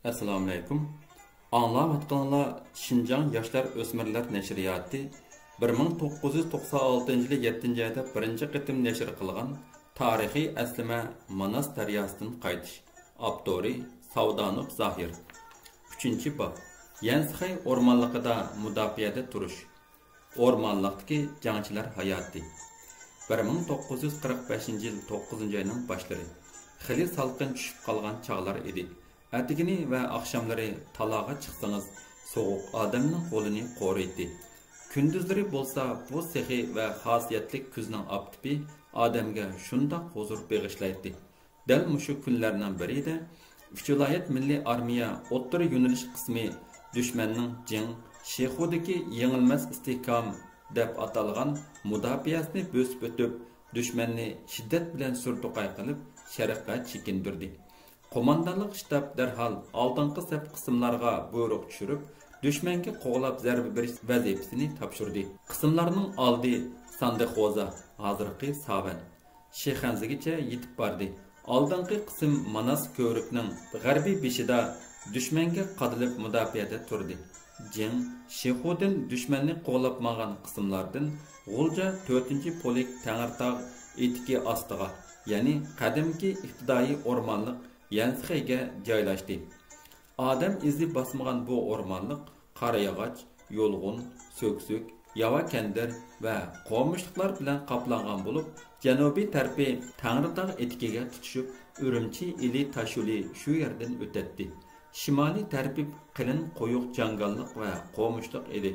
Assalomu alaykum. Anglayotganlar Şinjan Yoshlar O'smirlar nashriyoti 1996 yil 7-oyda birinchi qitim nashr qilgan tarixiy aslima Manas daryosidan qaytish. Avtori Savdanov Zahir. 3-bob. Yansxay o'rmonligida mudofaada turish. O'rmonlikdagi jangchilar hayoti. 1945 yil 9-oyning boshlari. Xili salqin tushib qolgan chog'lar edi. Ertigini ve akşamları talağa çıksanız soğuk adamның қолыны qoruydu. Gündüzleri bolsa bu sehi ve hasiyetlik kuzning aptipi adamga şunda huzur beg'ishlaydi. Dal mushu kunlardan birida Vilayet Milli Armiya o'ttir yo'nalish qismi dushmanning jing Shexudagi yengilmas istehkom deb atalgan mudofaasini bo'sib o'tib, dushmanni shiddat bilan surtuqay qilib sharqqa chekindirdi. Komandanlık ştab derhal aldınqı sep kısımlarga buyruq düşürüp, düşmenge qoğlap zərbi beriş vəzifesini tapşırdı. Kısımlarının aldı Sandexoza, hazırqı Saven. Şexenzigiçe yetip bardı. Aldınqı kısım Manas kövrüknün g'arbiy beshida düşmenge qadılıp müdafiada turdi. Jing Shexudin düşmanni qo'lab mağan kısımlardan G'ulja 4-polik Tangirtog etiki astıga, yani qadimki iqtidai ormanlık Yansxayga joylashdi. Adam izi basmagan bu o'rmonlik qarayog'och, yo'lg'un, so'ksuk, yava kandir va qo'mishliqlar bilan qoplangan bo'lib, janubiy tarafı Tangirtog etikiga tutishib, Urumchi ili tashuli shu yerdan o'tadi. Shimoliy tarafı qalin qo'yuq jangalliq va qo'mishliq edi.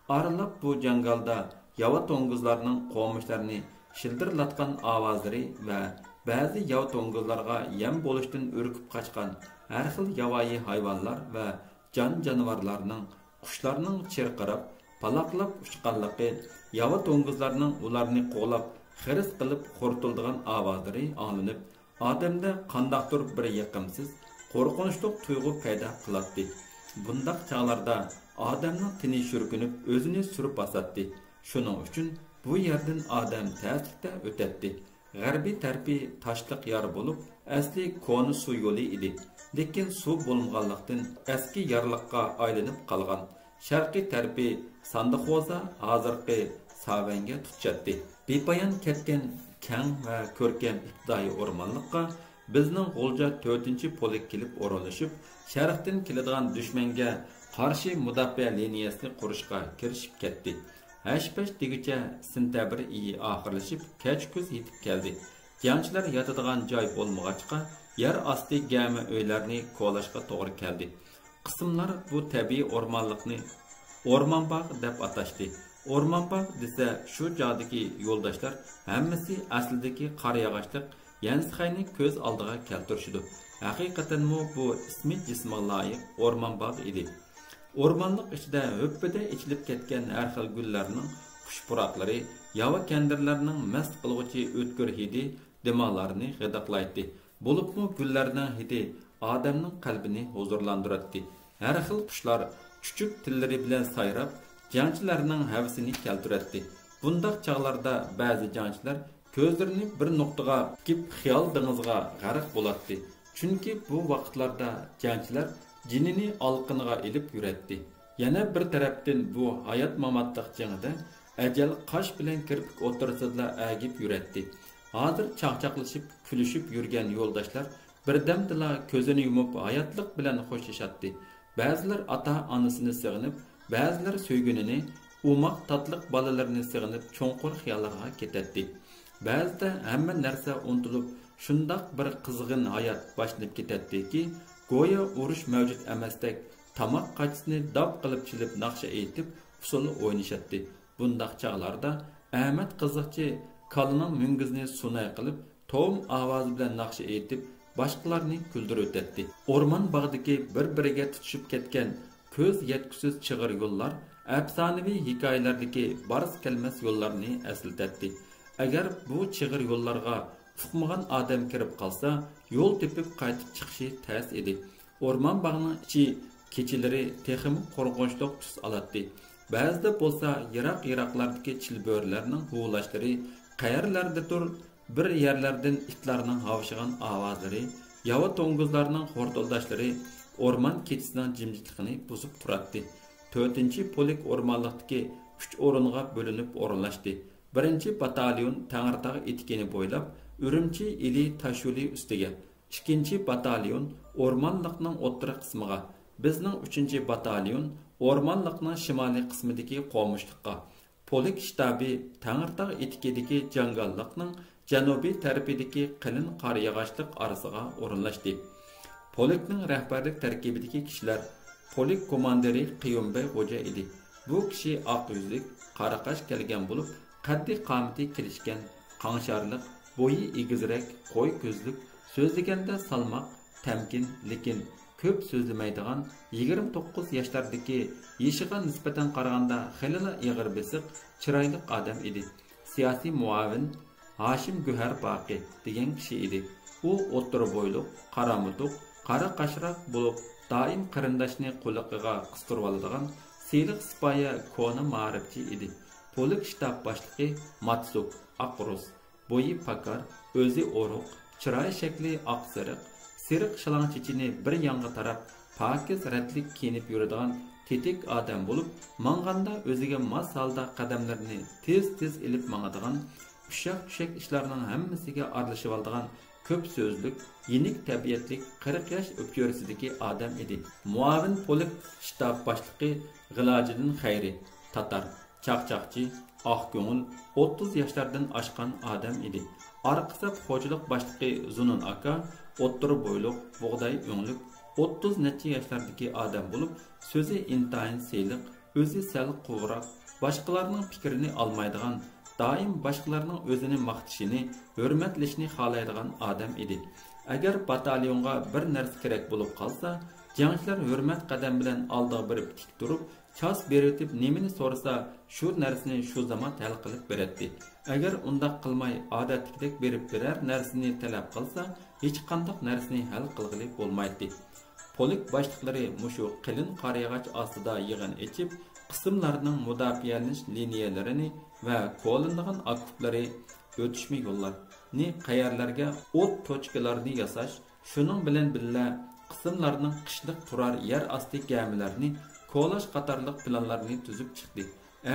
Aralab bu jangalda yava to'ng'izlarning qo'mishlarini shildirlatgan ovozlari va Bazı yav to'ng'izlarga yem bo'lishdan urkib qochgan har xil yovvoyi hayvonlar va jonivorlarning, qushlarning chirqirab, paloqlab uchganligi, yava to'ng'izlarning ularni qo'lab, xiris qilib qo'rtildigan ovozlari anglanib, odamda qandaqdir bir yoqimsiz, qo'rqinchli tuyg'u paydo qiladi. Bundaq chog'larda odamning tini shurkunib, o'zini surib bosadi. Shuning uchun bu yerdan odam taslikda o'tadi. G'arbiy tarafı taşlıq yer bo'lib, asli koni suv yo'li edi. Lekin suv bo'lmaganlikdan eski yarliqqa aylanib qolgan. Sharqiy tarafı Sandexoza hozirgi Savanga tutchadi. Bepoyon ketgan keng va ko'rkam ibtidoi o'rmonlikqa bizning G'ulja 4-polik kelib o'rinlashib, sharqdan keladigan dushmanga qarshi mudofaa liniyasini qurishga kirishib ketdi. Hash-pash degicha sentabr iyi oxirlashib, kech kuz yetib keldi. Jangchilar yotadigan joy bo'lmag'achqa, yer osti gami uylarni qo'lashga to'g'ri keldi. Qismlar bu tabiiy o'rmonlikni O'rmonbog' deb atashdi. O'rmonbog' desa, shu joydagi yo'ldoshlar hammasi aslidagi qarayog'ochlik Yansxayni ko'z oldiga keltirishdi. Haqiqatan bu ismi jismiga loyiq O'rmonbog' edi. O'rmonlik ichida höppida ichilib ketgan har xil gullarning xushpuroqlari, yava kandirlarning mast qilg'uchi o'tkir hidi dimoqlarni g'idaqlaydi. Bo'libmi gullarning hidi odamning qalbini huzurlantiradi. Har xil qushlar chuchuk tillari bilan sayrab, jangchilarning havasini keltiradi. Bundaq chog'larda ba'zi jangchilar ko'zlarini bir nuqtaga tikib xiyol dengizga g'arq bo'ladi. Chunki bu vaqtlarda jangchilar jinini alqiniga ilib yuradi. Yana bir tarafdan bu hayot mamatliq jangida ajal qosh bilan kirpik o'tirsizlar agib yuradi. Hozir chaqchaqlashib, kulishib yurgan yo'ldoshlar birdamdila ko'zini yumib hayotlik bilan xo'shlashadi. Ba'zilar ota-onasini sig'inib, ba'zilar so'ygunini, umoq tatliq bolalarini sig'inib cho'nqur xiyollarga ketadi. Ba'zida hamma narsa unutilib, shundoq bir qizg'in hayot boshlanib ketadiki, go'yo urush mavjud emasdek, tamoq qachisini dab qilib chilib naqsha aytib, usul o'ynashadi. Bundaq chog'larda Ahmad qiziqchi kalining mungizini sunay qilib, to'm ovozi bilan naqsha aytib, boshqalarni kuldirib o'tadi. O'rmon bog'idagi bir-biriga tutishib ketgan ko'z yetkusiz chig'ir yo'llar afsonaviy hikoyalardagi bars kelmas yo'llarni eslatadi. Agar bu chig'ir yo'llarga uqmagan odam kirib qolsa, yo'l tepib qaytib chiqishi tez edi. O'rmon bog'ining ichi kechalari texim qo'rqinchli tus oladi. Ba'zida bo'lsa yiroq-yiroqlardagi chilbörlarning huvlashlari, qayerlardadir bir yerlardan itlarning havshigan ovozlari, yava to'ng'izlarning xo'rtoldashlari, o'rmon kechisining jimjitligini buzib turadi. 4-chi polik o'rmonlikdagi 3 o'ringa bo'linib o'rinlashdi. 1-chi batalyon Tangirtog' etikini bo'ylab Urumchi ili Tashuli ustiga, 2-chi batalyon o'rmonlikning o'rta qismiga, bizning 3-chi batalyon o'rmonlikning shimoliy qismidagi qo'mishliqqa, polik shtabi Tangirtog' etikidagi jangallikning janubiy tarafidagi qalin qor yog'ochliq orasiga o'rinlashdi. Polikning rahbarlik tarkibidagi kishilar polik komandiri Qiyumbay Xo'ja edi. Bu kishi oq yuzlik, qaraqash kelgan bo'lib, qaddi qomati kelishgan, qanşarliq, bo'yi egizrak, qo'y ko'zlik, so'zlaganda salmoq, tamkin, lekin ko'p so'zlamaydigan 29 yoshlardagi yoshiga nisbatan qaraganda xilila ig'ir besiq, chiroyli odam edi. Siyosiy muavin Hashim Guhar Baqi degan kishi edi. U o'ttir bo'yliq, qara mutuq, qara qashroq bo'lib, doim qarindoshni qo'liqiga qistirib oladigan siyliq sipoya koni ma'rifchi edi. Polik shtab boshlig'i Matsuk Aqrus, bo'yi pakar, o'zi o'ruq, chiroy shakli oqsiriq, siriq shilang chechini bir yonga tarab, pokiz ratlik kiyinib yuradigan tetik odam bo'lib, manganda o'ziga mos holda qadamlarini tez-tez ilib mangadigan, ushaq-tushak ishlarning hammasiga aralashib oladigan ko'p so'zlik, yenik tabiatlik 40 yosh o'pkorisidagi odam edi. Muavin polik shtab boshlig'i G'ilojiddin Xayri, tatar, chaqchaqchi, oq ko'ngil, 30 yoshlardan oshgan odam edi. Arqisab xo'jalik boshlig'i Zunun aka, o'ttir bo'yliq, bug'doy o'nglik, 30 necha yoshlardagi odam bo'lib, so'zi intayin siyliq, o'zi sal quvroq, boshqalarning fikrini olmaydigan, doim boshqalarning o'zini maqtishini, hurmatlashni xohlaydigan odam edi. Agar batalyonga bir narsa kerak bo'lib qolsa, jangchilar hurmat qadam bilan oldiga borib tik turib, chos beritib nimani so'rasa, shu narsani shu zamon hal qilib beradi. Agar undaq qilmay odatdagidek berib berar narsani talab qilsa, hech qanday narsani hal qilg'ili bo'lmaydi. Polik boshliqlari mushu qilin qariyag'ach ostida yig'in echib, qismlarning mudofialanish liniyalarini va qo'llanilgan aktivlari o'tishmi yo'llarni qayerlarga o't tochkalarini yasash, shuning bilan birga qismlarning qishliq turar yer osti gamilarini qo'llash qatorliq planlarni tuzib chiqdi.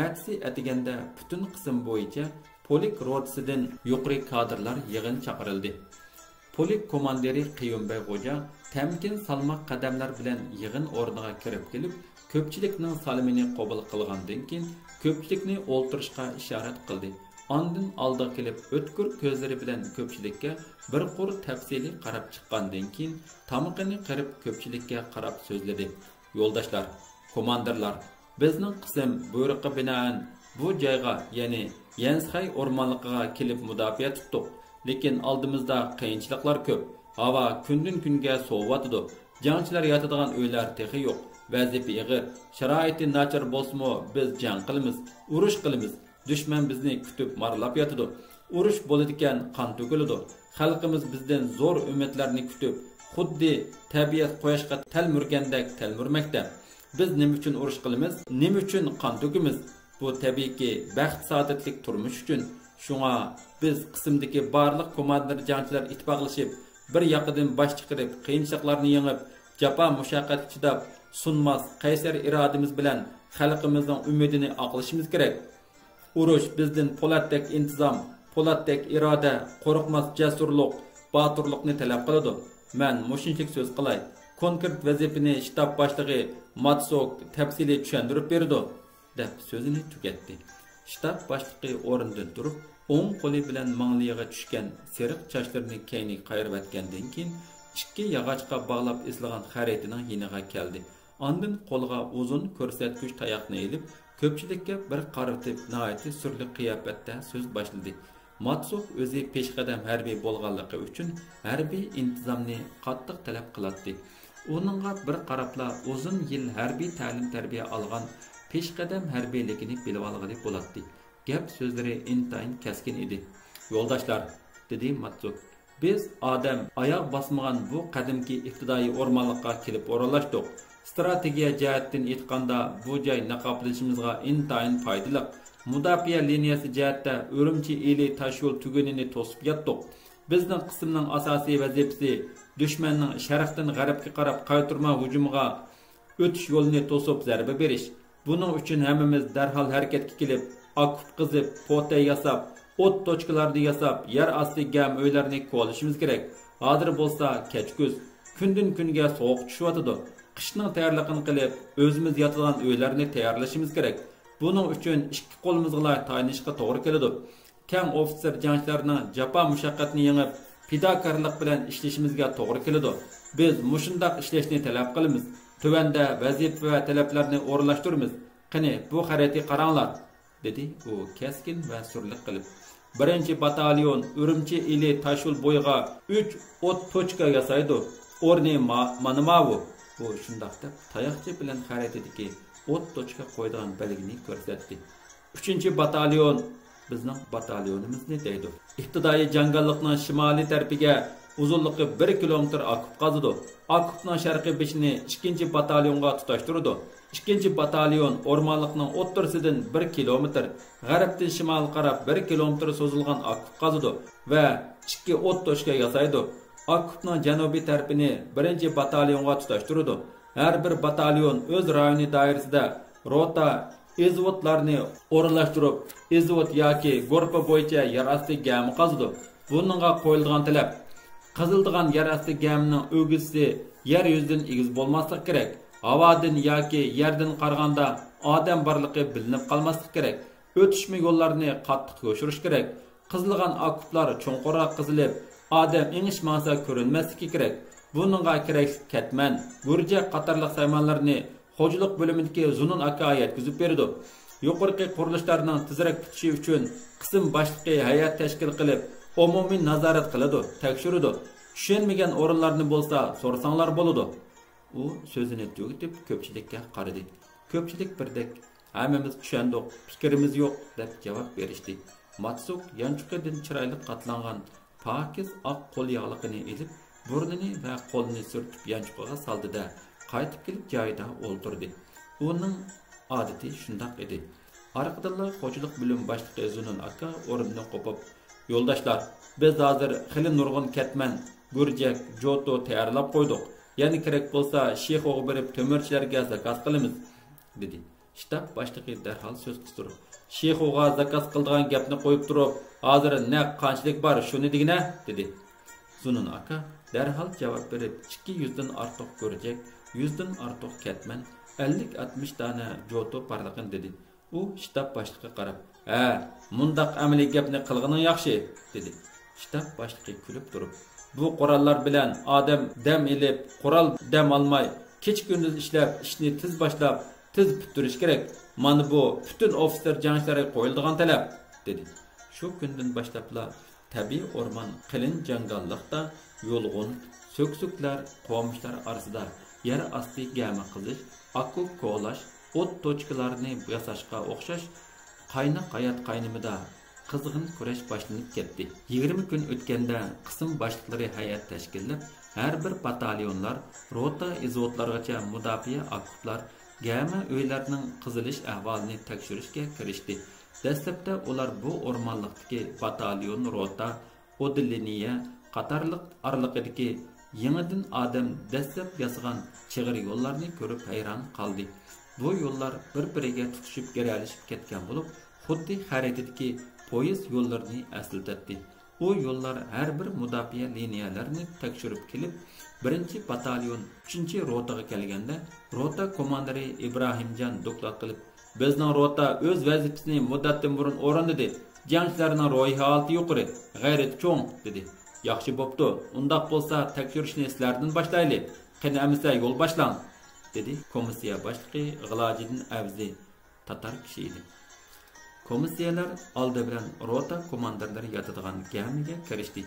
Ertasi atiganda butun qism bo'yicha polik rotasidan yuqori kadrlar yig'in chaqirildi. Polik komandiri Qiyumbay Xo'ja tamkin salmoq qadamlar bilan yig'in o'rniga kirib kelib, ko'pchilikning salomini qabul qilgandan keyin ko'pchilikni o'ltirishga ishorat qildi. Ondan oldiga kelib, o'tkir ko'zlari bilan ko'pchilikka bir qur tafsili qarab chiqqandan keyin tomoqini qirib ko'pchilikka qarab so'zladi. Yo'ldoshlar, komandirlar, bizning qism buyruqqa binoan bu joyga, ya'ni Yansxay o'rmonligiga kelib mudofaa tutdik. Lekin oldimizda qiyinchiliklar ko'p. Havo kundan kunga soviyotdi. Jangchilar yotadigan uylar texi yo'q. Vazifa ig'ir, sharoiti nachar bo'lsa-mo, biz jang qilamiz, urush qilamiz. Dushman bizni kutib marlab yotadi. Urush bo'ladigan qon to'kiladi. Xalqimiz bizdan zo'r umidlarni kutib, xuddi tabiat qo'yashga talmurgandek talmurmoqda. Biz nima uchun urush qilamiz? Nima uchun qon to'kamiz? Bu tabiiyki baxt saodatlik turmush uchun. Shunga biz qismdagi barliq komandir jangchilar ittifoqlashib, bir yoqdan bosh chiqarib, qiyinchiliklarni yengib, jafo mushaqqat chidab, sunmas qaysar irodamiz bilan xalqimizning umidini oqlashimiz kerak. Urush bizdan po'latdek intizom, po'latdek iroda, qo'rqmas jasurlik, botirlikni talab qiladi. Men mushunchlik so'z qilay. Konkret vazifani shtab boshlig'i Matsok tafsili tushuntirib berdi, deb so'zini tugatdi. Shtab boshlig'i o'rnidan turib, o'ng qo'li bilan mangliga tushgan seriq sochlarini keyni qayirib atgandan keyin ikki yog'ochga bog'lab eslagan xaritining yiniga keldi. Ondan qo'lga uzun ko'rsatgich tayoqni elib, ko'pchilikka bir qaratib, nihoyatda surli qiyofatda so'z boshladi. Matsuk o'zi peshqadam harbiy bo'lganligi uchun harbiy intizomni qattiq talab qiladi. Uningga bir qarabla uzun yil harbiy ta'lim-tarbiya olgan peshqadam harbiyligini bilib olgani bo'ladi. Gap so'zlari intayin keskin edi. Yo'ldoshlar, dedi Matsuk, biz odam oyoq bosmagan bu qadimki ibtidoiy o'rmonlikqa kelib o'ralashdik. Strategiya jihatdan aytganda bu joy naqoblashimizga intayin foydali. Mudofaa liniyasi jihatda Urumchi ili Tashyo'l tugunini to'sib yotdik. Bizning qismning asosiy vazifasi düşmanning sharqdan g'arbga qarab qaytarma hujumiga o'tish yo'lini to'sib zarba berish. Buning uchun hammamiz darhol harakatga kelib, okup qizib, pota yasab, o't tochkalarni yasab, yer osti gam uylarni qo'lishimiz kerak. Hozir bo'lsa kechkuz, kundan kunga sovuq tushyotidi. Qishning tayyorligini qilib, o'zimiz yotadigan uylarni tayyorlashimiz kerak. Buning uchun ikki qo'limizga tayanishga to'g'ri keladi. Kang ofitser jangchilarning jafo mushaqqatini yengib, fidokorlik bilan ishlashimizga to'g'ri keladi. Biz mushundaq ishlashni talab qilamiz. Tuvanda vazifa va talablarni o'rinlashtiramiz. Qani, bu xaritani qaranglar, dedi u keskin va surliq qilib. Birinchi batalyon Urumchi ili Tashul bo'yiga 3 o't tochka yasaydi. O'rni mana bu. Bu shundaq deb tayoqcha bilan xaritadagi o't tochka qo'ydigan belgini ko'rsatdi. 3-batalyon bizning batalyonimizni deydi. İhtidai jangallikning shimoliy tarafiga uzunluğu 1 kilometr okup qazıdı. Okupning sharqiy beshini 2-batalyonga tutashtirdi. 2-batalyon o'rmonlikning o'ttirisidan 1 kilometr, g'arbdan shimolga qarab 1 kilometr so'zilgan okup qazıdı va 2 o't tochka yasaydi. Okupning janubiy tarafini 1-batalyonga tutashtirdi. Har bir batalyon o'z rayoni doirasida rota izvotlarni o'rinlashtirib, izvot yoki gorpa bo'yicha yer osti gami qazidi. Buningga qo'yilgan talab qazildigan yer osti gamining o'g'isi yer yuzidan egiz bo'lmasligi kerak. Havodan yoki yerdan qaraganda odam borligi bilinib qolmasligi kerak. O'tishma yo'llarni qattiq yo'shirish kerak. Qizilgan okuplar cho'nqurroq qizilib, odam engishmasa ko'rinmasligi kerak. Buningga kerak ketman, gurja qatorliq saymonlarni xo'jalik bo'limidagi Zunun aka yetkazib berdi. Yuqorqi qurilishlarning tezroq bitishi uchun qism boshlig'i hay'at tashkil qilib, umumiy nazorat qiladi, tekshiradi. Tushunmagan o'rinlarni bo'lsa, so'rasanglar bo'ladi. U so'zini tugatib ko'pchilikka qaradi. Ko'pchilik birdek hammamiz tushundik, fikrimiz yo'q deb javob berishdi. Matsuk yanchuqidan chiroyli qatlangan pokiz oq qo'l yog'liqini ilib, burnini va qo'lini surtib yanchuqiga soldi-da, qaytib kelib joyida o'ltirdi. Uning odati shundoq edi. Arqadinlar xo'jalik bo'lim boshlig'i Zunun aka o'rnidan qopib, yo'ldoshlar, biz hozir xili nurg'un ketman, gurjak, joto tayyorlab qo'ydik. Yana kerak bo'lsa, Sheyxo'ga berib to'mirchilarga zakaz qilamiz, dedi. Shtab boshlig'i darhol so'z qistirib, Sheyxo'ga zakaz qildigan gapni qo'yib turib, hozir naq qanchalik bor, shuni degina, dedi. Zunun aka darhol javob berib, 200 dan ortiq gurjak, 100 dan ortiq ketman, 50-60 dona joto parlaqin dedi. U shtab boshlig'iga qarab, "Ha, mundaq amaliy gapni qilganing yaxshi", dedi. Shtab boshlig'i kulib turib, "Bu qurollar bilan odam dam elib, qurol dam olmay, kech-kunduz ishlab, ishni tez boshlab, tez bitirish kerak. Mana bu butun ofitser jangchilariga qo'yiladigan talab", dedi. Shu kundan boshlabla tabiiy o'rmon qilin jangallikda yo'lg'un, so'ksuklar, qovmishlar orasida yer osti gami qizish, okup qo'llash, o't tochkalarini yasashga o'xshash qaynoq hayot qaynimida qizg'in kurash boshlanib ketdi. 20 kun o'tganda qism boshliqlari hay'at tashkillab, har bir batalyonlar, rota izvotlargacha mudofaa okuplar gami uylarning qizilish ahvolini tekshirishga kirishdi. Dastlabda ular bu o'rmonlikdagi batalyon, rota, odiliniya qatorliq oraliqidagi yangidan odam dastlab yasagan chig'ir yo'llarni ko'rib hayron qoldi. Bu yo'llar bir-biriga tutishib geralishib ketgan bo'lib, xuddi xaritadagi poyezd yo'llarini eslatdi. Bu yo'llar har bir mudofaa liniyalarini tekshirib kelib, 1-batalyon 3-rotaga kelganda, rota komandiri Ibrohimjon doklad qilib, "Bizning rota o'z vazifasini muddatdan burun o'rindadi. Jangchilarning ro'yxati yuqori, g'ayrat cho'ng", dedi. "Yaxshi bo'pti. Undaq bo'lsa, tekshirishni sizlardan boshlaylik. Qani amisa yo'l boshlang", dedi komissiya boshlig'i G'ilojiddin Avzi, tatar kishi edi. Komissiyalar oldi bilan rota komandirlari yotadigan gamiga kirishdi.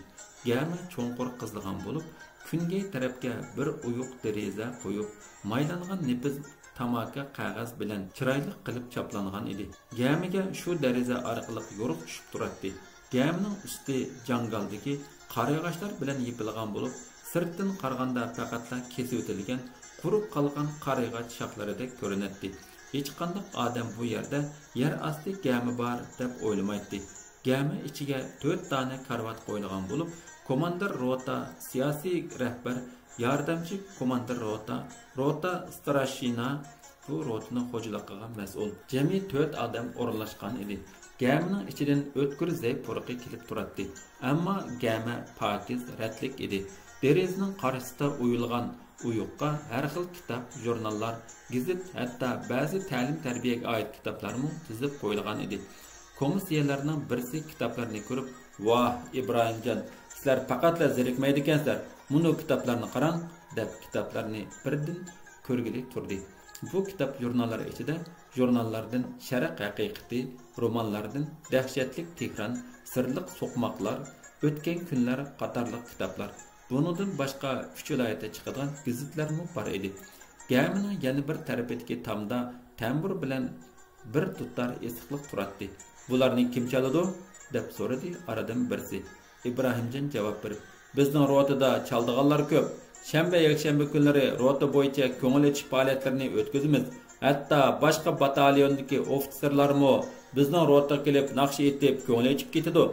Gami cho'nqur qizilgan bo'lib, kungay tarafga bir uyuq deraza qo'yib, maylangan nepiz tamaka qog'oz bilan chiroyli qilib chaplangan edi. Gamiga shu deraza orqali yo'riq tushib turardi. Gamining usti jangaldagi qarag'ashlar bilan yepilgan bo'lib, sirtdan qaraganda faqatla kesib o'tilgan, qurib qolgan qarag'ash shoxlaridek ko'rinardi. Hech qanday odam bu yerda yer osti gami bor deb o'ylamaydi. Gami ichiga 4 dona karvat qo'yilgan bo'lib, komandir rota, siyosiy rahbar, yordamchi komandir rota starashina bu rotaning xo'jaligiga mas'ul. Jami 4 odam o'rinlashgan edi. Gamining ichidan o'tkir zey purqi kelib turadi. Ammo gama pakiz, ratlik edi. Derazaning qarshisida uyulgan uyuqqa har xil kitob, jurnallar, gazet, hatto ba'zi ta'lim-tarbiyaga oid kitoblarni tizib qo'yilgan edi. Komissiyalarning birisi kitoblarni ko'rib, "Voh, Ibrohimjon, sizlar faqatla zerikmaydi ekansizlar. Buni kitoblarni qarang", deb kitoblarni birdan ko'rgili turdi. Bu kitob jurnallar ichida jurnallardan Sharq haqiqati, romanlardan dahshatlik Tehron, sirliq so'qmoqlar, o'tgan kunlar qatorliq kitoblar. Bundan boshqa 3 viloyatda chiqadigan gazetlarmi bor edi. Gamining yana bir tarafidagi tamda tambur bilan bir tutar esiqliq turadi. "Bularni kim chaladi?" deb so'radi aradan birisi. Ibrohimjon javob berib, "Bizning rotada chaldiganlar ko'p. Shanba, yakshanba kunlari rota bo'yicha ko'ngil ichish faoliyatlarini o'tkazamiz. Hatto boshqa batalyondagi ofitserlarmi bizning rota kelib naqsh etib ko'ngil ichib ketadi",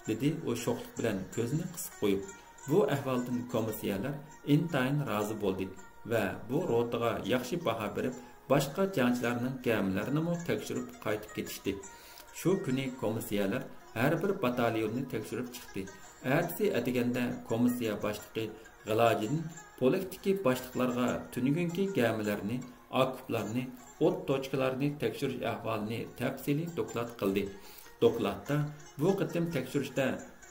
dedi u sho'xlik bilan ko'zini qisib qo'yib. Bu ahvoldan komissiyalar intayin rozi bo'ldi va bu rotaga yaxshi baho berib, boshqa jangchilarning gamilarini tekshirib qaytib ketishdi. Shu kuni komissiyalar har bir batalyonni tekshirib chiqdi. Ertasi atiganda komissiya boshlig'i G'ilojin politiki boshliqlarga tunugunki gamilarni, okuplarni, o't tochkalarini tekshirish ahvolini tafsiliy doklad qildi. Dokladda bu qitim tekshirishda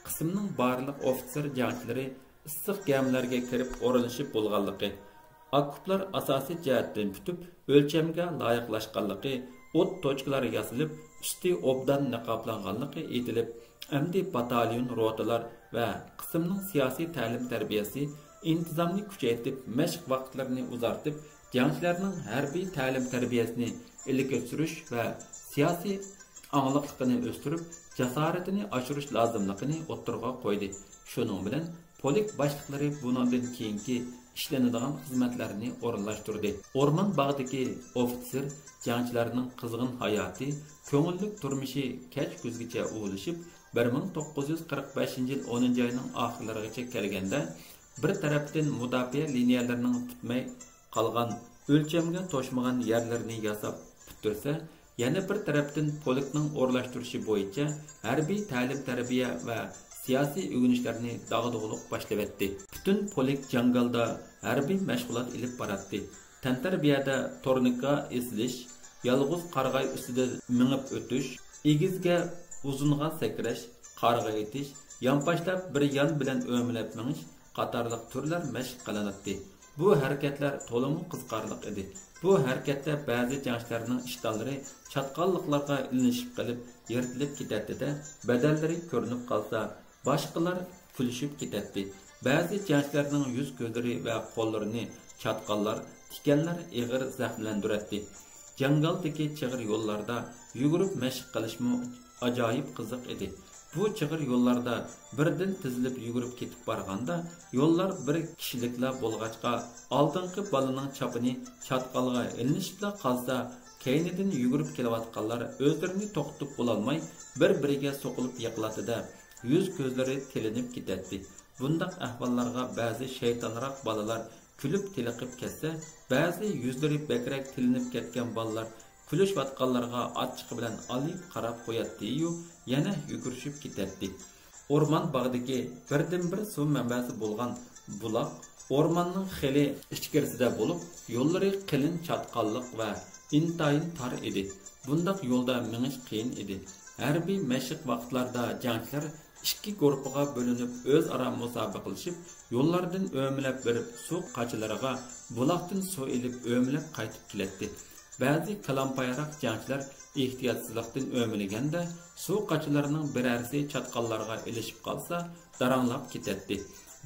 qismning barliq ofitser jangchilari issiq gamilarga kirib o'rinlashib bo'lganligi, okuplar asosiy jihatdan tutib o'lchamga loyiqlashganligi, o't tochkalari yasilib, usti obdan niqoblanganligi aytilib, amdi batalyon, rotalar va qismning siyosiy ta'lim-tarbiyasi intizomni kuchaytirib, mashq vaqtlarini uzartib, jangchilarning harbiy ta'lim-tarbiyasini ilgari surish va siyosiy angliqligini o'stirib, jasoratini oshirish lozimligini o'ttirg'a qo'ydi. Shuning bilan polik boshliqlari bundan keyingi ishlanadigan xizmatlarini o'rinlashtirdi. O'rmon bog'idagi ofitser jangchilarning qizg'in hayoti, ko'ngillik turmushi kech kuzgacha o'lishib, 1945-yil 10-oyning oxirlarigacha kelganda bir tarafdan mudofaa liniyalarining tutmay qolgan, o'lchamga to'shmagan yerlarini yasab bitirsa, yana bir tarafdan polikning o'rlashtirishi bo'yicha harbiy ta'lim-tarbiya va siyosiy o'ginishlarni dag'dug'liq boshlavetdi. Butun polik jangalda harbiy mashg'ulot ilib boradi. Tantarbiyada tornika esilish, yolg'iz qarg'ay ustida mingib o'tish, egizga uzunga sakrash, qarg'a etish, yonpashlab bir yon bilan o'milab minish qatorliq turlar mashq qilinadi. Bu harakatlar to'liq qiziqarli edi. Bu harakatda ba'zi jangchilarning ishtonlari chatqonliqlarga ilinishib qilib, yirtilib ketadi-da, badallari ko'rinib qolsa, boshqalar kulishib ketadi. Ba'zi jangchilarning yuz ko'zlari va qo'llarini chatqonlar, tikanlar ig'ir zaxmlantiradi. Jangaldagi chig'ir yo'llarda yugurib mashq qilishmi ajoyib qiziq edi. Bu chig'ir yo'llarda birdan tizilib yugurib ketib borganda, yo'llar bir kishiliklar bo'lg'achqa, oldingi balaning chapini chatqalga ilinishibla qolsa, keynidan yugurib kelayotganlar o'zlarini to'xtatib bo'lolmay, bir-biriga so'qilib yiqiladi-da, yuz ko'zlari tilinib ketadi. Bundaq ahvollarga ba'zi shaytonroq balalar kulib tiliqib ketsa, ba'zi yuzlari bakrak tilinib ketgan balalar kulishayotganlarga achchiq bilan olib qarab qo'yadi-yu, yana yugurishib ketadi. O'rmon bog'idagi birdan-bir suv manbasi bo'lgan buloq o'rmonning xili ichkarisida bo'lib, yo'llari qilin chatqonliq va intayin tor edi. Bundaq yo'lda minish qiyin edi. Harbiy mashq vaqtlarida jangchilar ikki guruhga bo'linib o'zaro musobaqa qilishib, yo'llardan o'milab berib, suv qachilariga buloqdan suv elib o'milab qaytib keladi. Ba'zi kalampayroq jangchilar ehtiyotsizlikdan o'milganda, suv qachilarining birarsi chatqonlarga ilishib qolsa, daranglab ketadi.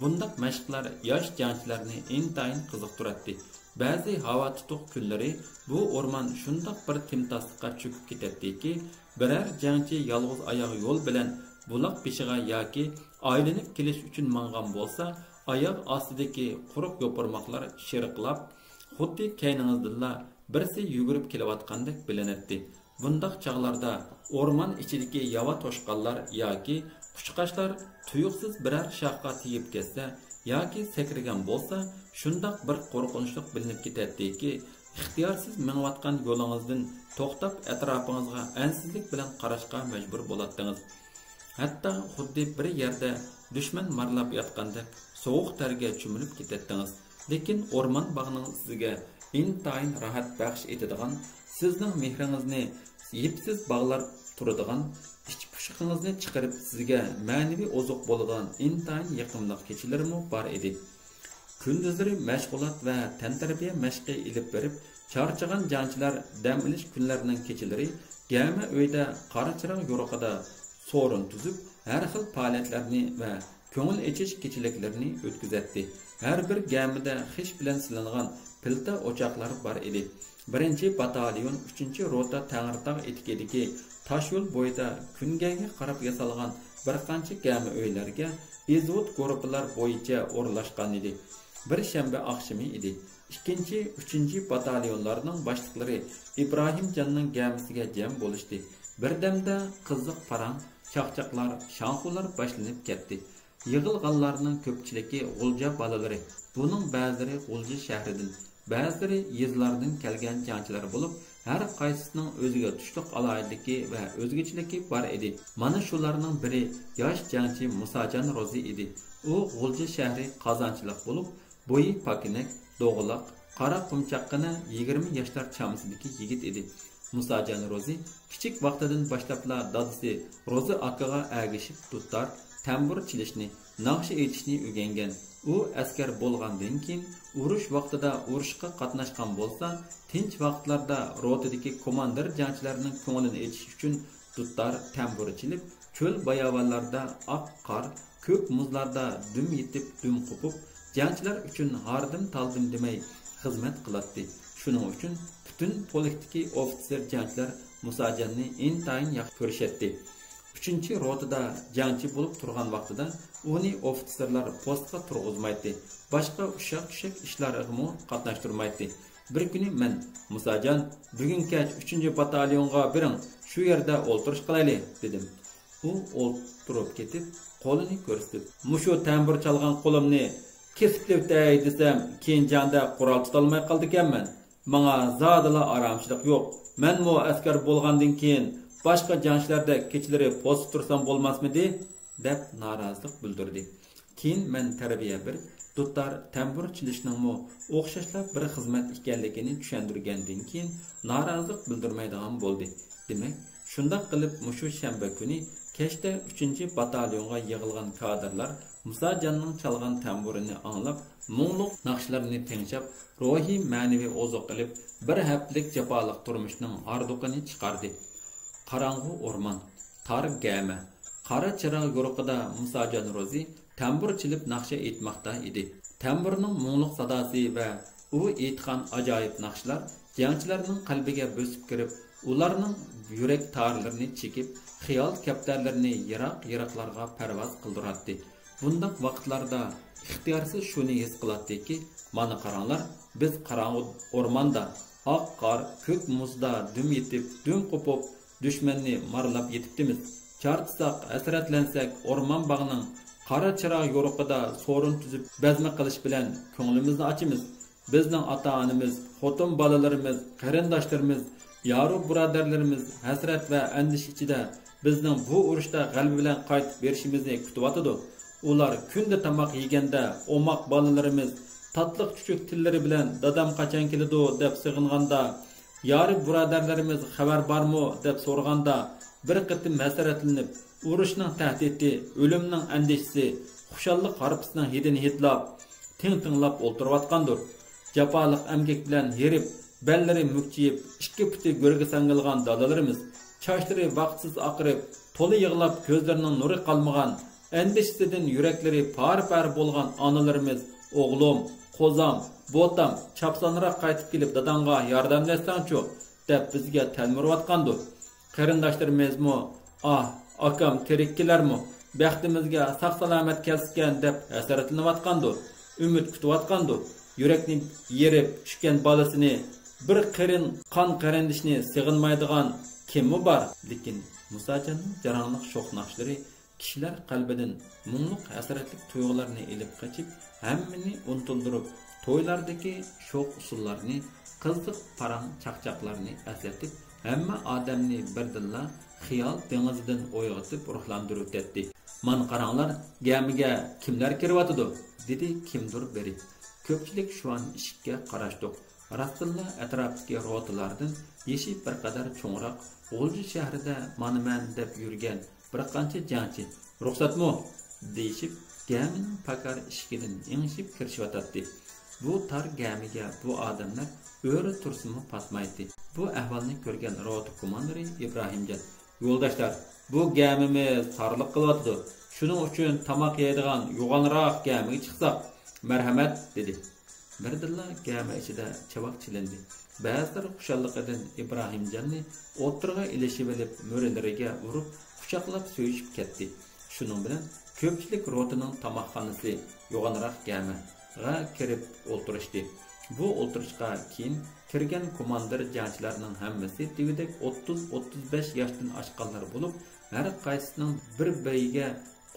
Bundaq mashqlar yosh jangchilarni intayin qiziqtiradi. Ba'zi havo tutuq kunlari bu o'rmon shundoq bir timtaslikqa cho'kib ketadiki, biror jangchi yolg'iz oyoq yo'l bilan buloq beshiga yoki aylanib kelish uchun mangan bo'lsa, oyoq ostidagi quruq yo'pirmoqlar shiriqlab, xuddi kayningizda birisi yugurib kelayotgandek bilinadi. Bundaq chog'larda o'rmon ichidagi yava toshqanlar yoki Qushqashlar tuyuqsiz biror shoxga tegib ketsa yoki sakragan bo'lsa, shundoq bir qo'rqinchli bilinib ketadiki, ixtiyorsiz mengayotgan yo'lingizdan to'xtab atrofingizga ansizlik bilan qarashga majbur bo'ladingiz. Hatto xuddi bir yerda dushman marlab yotgandek sovuq targa cho'milib ketadingiz. Lekin o'rmon bog'ining sizga intayin rohat baxsh etadigan, sizning mehringizni yipsiz bog'lar turadigan, ichki pushiqingizni chiqarib sizga ma'naviy ozuq bo'ladigan intayin yaqinliq kechalarmi bor edi. Kunduzlari mashg'ulot va tantarbiya mashqi ilib berib, charchagan jangchilar dam olish kunlarining kechalari gama uyda qora chiroq yo'riqida so'rin tuzib, har xil faoliyatlarni va ko'ngil echish kechiliklarni o'tkazadi. Har bir gamida xish bilan silingan pilta o'choqlari bor edi. 1-batalyon 3-rota Tangirtog' etikidagi tosh yo'l bo'yida kungaga qarab yasalgan bir qancha gami uylarga izvod guruhlar bo'yicha o'rlashgan edi. Bir shanba oqshimi edi. 2-3-batalyonlarning boshliqlari Ibrohimjonning gamisiga jam bo'lishdi. Birdamda qiziq parang, chaqchaqlar, shanxular boshlanib ketdi. Yig'ilganlarning ko'pchiligi G'ulja bolalari. Buning ba'zilari G'ulja shahridan, ba'zilari yezlardan kelgan jangchilar bo'lib, har qaysisining o'ziga tushliq alohidligi va o'zgachilik bor edi. Mana shularning biri yosh jangchi Musajon Rozi edi. U G'ulja shahri qozonchilik bo'lib, bo'yi pokinak, do'g'liq, qora qumchaqqina 20 yoshlar chamisidagi yigit edi. Musajon Rozi kichik vaqtidan boshlabla dadasi Rozi akaga agishib tuttar, tambur chalishni, naqshi aytishni o'rgangan. U askar bo'lgandan keyin urush vaqtida urushga qatnashgan bo'lsa, tinch vaqtlarda rotadagi komandir jangchilarning ko'nglini etish uchun tuttar, tambur chalib, cho'l bayovonlarda oq qor, ko'k muzlarda dum yetib, dum qopib, jangchilar uchun hardim taldim demay xizmat qiladi. Shuning uchun butun polkdagi ofitser jangchilar Musajonni intayin yaxshi ko'rishadi. 3-rotada jangchi bo'lib turgan vaqtida uni ofitserlar postga turg'izmaydi. Boshqa ushaq-tushak ishlarga qatnashtirmaydi. Bir kuni men Musajon, bugun kech 3-batalyonga biring, shu yerda o'ltirish qilaylik dedim. U o'ltirib ketib, qo'lini ko'rsatib, "Mushu tambur chalgan qo'limni kesib o'tay desam, keyin janda qurol tutolmay qoldi ekanman. Menga zodila oromchilik yo'q. Men mo askar bo'lgandan keyin boshqa jangchilarda kechalari post tursam bo'lmasmidi?" deb norozilik bildirdi. Keyin men tarbiya bir tuttar tambur chalishning mo o'xshashlab bir xizmat ekanligini tushuntirgandan keyin norozilik bildirmaydigan bo'ldi. Demak, shunday qilib mushu shanba kuni kechda 3-batalyonga yig'ilgan kadrlar Musajonning chalgan tamburini anglab, mungluq naqshlarini tinglab, ruhiy ma'naviy ozuq qilib, bir haftalik jafoliq turmushning arduqini chiqardi. Qarang'u o'rmon, tar gama, qora chiroq yo'riqida Musajon Rozi tambur chilib naqsha aytmoqda edi. Tamburning mungluq sadosi va u aytgan ajoyib naqshlar jangchilarning qalbiga bosib kirib, ularning yurak tarlarini chekib, xiyol kaptarlarini yiroq-yiroqlarga parvoz qildiradi. Bundaq vaqtlarda ixtiyorsiz shuni his qiladiki, mana qaranglar, biz qarang'u o'rmonda, oq qor, ko'k muzda dum yetib, dum qopib, dushmanni marlab yetibdimiz. Chartsak, asratlansak, o'rmon bog'ining qora chiroq yo'riqida so'rin tuzib, bazma qilish bilan ko'nglimizni ochimiz. Bizning ota-onamiz, xotin bolalarimiz, qarindoshlarimiz, yoru birodarlarimiz hasrat va andish ichida bizning bu urushda g'alaba bilan qaytib berishimizni kutyotdi. Ular kunda tamoq yeganda o'moq bolalarimiz tatliq chuchuk tillari bilan dadam qachon keladi deb sig'inganda, yori birodarlarimiz xabar bormi deb so'raganda, bir qitim masaratlanib, urushning tahdidi, o'limning andishisi, xushallik harpisining hidini hidlab, tinglab o'ltirayotgandir. Jafoliq amgak bilan yerib, bellari mukchiyib, ikki puti go'rga sangilgan dadalarimiz, chochlari vaqtsiz oqirib, to'la yig'lab, ko'zlarining nuri qolmagan, endişsidan yuraklari par-par bo'lgan onalarimiz, o'g'lim, qo'zam, bo'tam, chapsanroq qaytib kelib dadangga yordamlashsangchi deb bizga talmirayotgandir. Qarindoshlarimizmi, akam tirikkilarmi, baxtimizga sog'-salomat kelsin deb hasaratlanayotgandir. Umid kutayotgandir. Yurakni yerib tushgan bolasini, bir qirin qon qarindishni sig'inmaydigan kimmi bor? Lekin Musajonning jaranliq sho'x naqshlari kishilar qalbidan mungluq hasratlik tuyg'ularni elib qochib, hammani unutildirib, to'ylardagi sho'x usullarni, qizdiq parang chaqchaqlarni eslatib, hamma odamni birdilla xiyol dengizidan uyg'otib ruhlantirib o'tdi. "Man qaranglar, gamiga kimlar kiryotidi?" dedi kimdir biri. Ko'pchilik shu an eshikka qarashdik. Rastilla atrofdagi rotalardan yeshib bir qadar cho'ngroq G'ulji shahrida "Manaman" deb yurgan bir qancha jangchi "Ruxsatmi?" deyishib, gamining pakar ishikidan ingishib kirishyotdi. Bu tar gamiga bu odamlar o'ri tursimi pasmaydi. Bu ahvolni ko'rgan rota komandiri Ibrohimjon: "Yo'ldoshlar, bu gamimiz sarliq qilyapti. Shuning uchun tamoq yeydigan yo'g'onroq gamiga chiqsak, marhamat" dedi. Birdilla gami ichida chavoq chilindi. Ba'zilar xushalliqidan Ibrohimjonni o'tirg'a ilishib olib, mo'rilariga urib, quchoqlab so'yishib ketdi. Shuning bilan ko'pchilik rotaning tamoqxonasi yo'g'onroq gamiga kirib o'tirishdi. Bu o'tirishga keyin kirgan komandir jangchilarning hammasi degidek 30-35 yoshdan oshganlar bo'lib, har qaysisining bir-biriga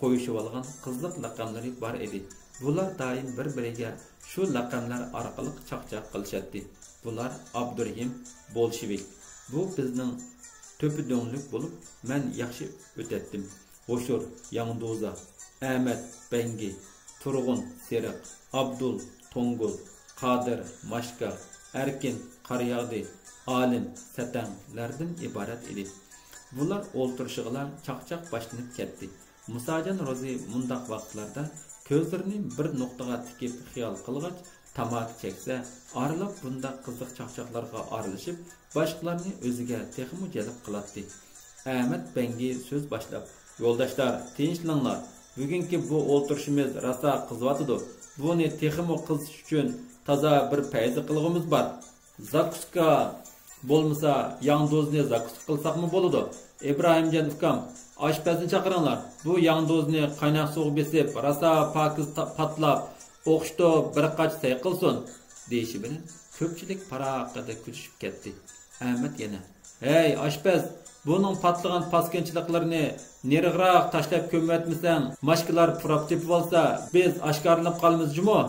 qo'yishib olgan qizliq laqamlari bor edi. Bular doim bir-biriga shu laqamlar orqali chaqchaq qilishadi. Bular Abdurahim Bolshevik. Bu bizning to'pidonlik bo'lib, men yaxshi o'tatdim. O'shur Yangdoza, Ahmad Bangi, Turg'un Seriq, Abdul Tongul, Qodir Mashka, Erkin Qaryog'di, Olim Satanglardan iborat edi. Bular o'ltirishig'lar chaqchaq boshlanib ketdi. Musajon Rozi mundaq vaqtlarda ko'zlarini bir nuqtaga tikib xiyol qilgach, tamak cheksa, arilib bunda qiziq chaqchaqlarga aralashib, boshqalarni o'ziga texmo jalb qiladi. Ahmad Bangi so'z boshlab: "Yo'ldoshlar, tinchlaninglar. Bugungi bu o'ltirishimiz rosa qizyotidi. Buni texmo qizish uchun toza bir payzi qilg'imiz bor. Zakuska bo'lmasa, yangdozni zakuska qilsaqmi bo'ladi. Ibrohimjon ukam, oshpazni chaqiringlar. Bu yangdozni qaynoq suv besib, rosa pokiz patlab, o'qishda bir qach say qilsin" deyishi bilan ko'pchilik paraqada kulishib ketdi. Ahmad yana: "Hey oshpaz, buning patlagan paskinchiliklarni neriroq tashlab ko'mvatmasang, mashkalar purab tepib olsa, biz oshkorlanib qolamiz jumo"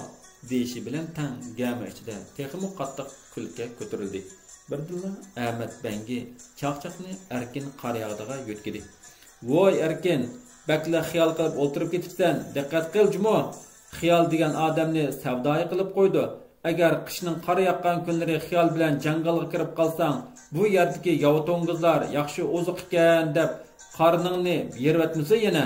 deyishi bilan tang gami ichida texmo qattiq kulga ko'tarildi. Birdilla Ahmad Bangi chaqchaqni Erkin Qaryog'iga yo'tkidi. "Voy Erkin, bakla xiyol qilib o'tirib ketibsan, diqqat qil jumo. Xiyol degan odamni savdoyi qilib qo'ydi. Agar qishning qor yoqqan kunlari xiyol bilan jangalga kirib qolsang, bu yerdagi yovto'ngizlar yaxshi oziq ekan deb qorningni yervatmasa yana"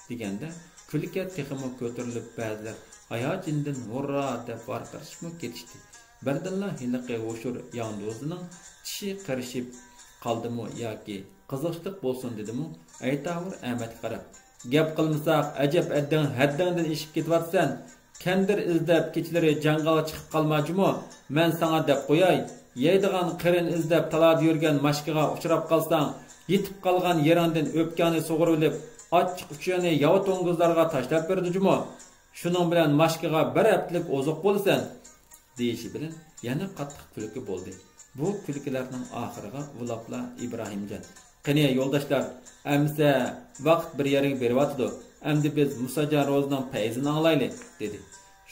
deganda kulga texmo ko'tarilib, ba'zilar hayotindan hurra deb varqirishib ketishdi. Birdilla hiliqi o'shur Yangdozining tishi qirishib qoldimi yoki qiziqchilik bo'lsin dedimi, aytavur Ahmadga qarab: "Gap qilmasak, ajab haddingdan eshib ketyapsan. Kandir izlab kechlari jangalga chiqib qolmajimi? Men sana deb qo'yay, yeydigan qirin izlab talada yurgan mashqiga uchrab qolsang, yetib qolgan yeringdan o'pkani sug'urilib, ochiq uchani yov to'ngizlarga tashlab berdijimi? Shuning bilan mashqiga bir haftalik oziq bo'lasan" deyishi bilan yana qattiq kulki bo'ldi. Bu kulkilarning oxiriga ulabla Ibrohimjon: "Qani yo'ldoshlar, amsa vaqt bir yerga beryotdi. Endi biz Musajon Rozining payzini anglaylik" dedi.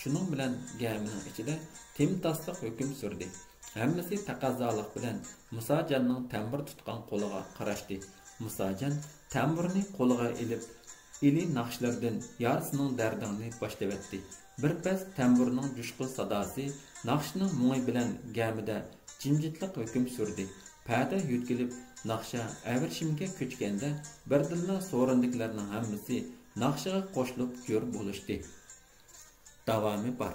Shuning bilan gamining ichida timtasliq hukm surdi. Hammasi taqozolik bilan Musajonning tambur tutgan qo'liga qarashdi. Musajon tamburni qo'liga ilib, ili naqshlardan yarisining dardini boshlayotdi. Bir pas tamburning jushqin sadosi naqshning mo'y bilan gamida jimjitlik hukm surdi. Pada yutkilib naqsha avrishimga ko'chganda birdilla so'rindikilarning hammasi naqshaga qo'shilib jo'r bo'lishdi. Davomi bor.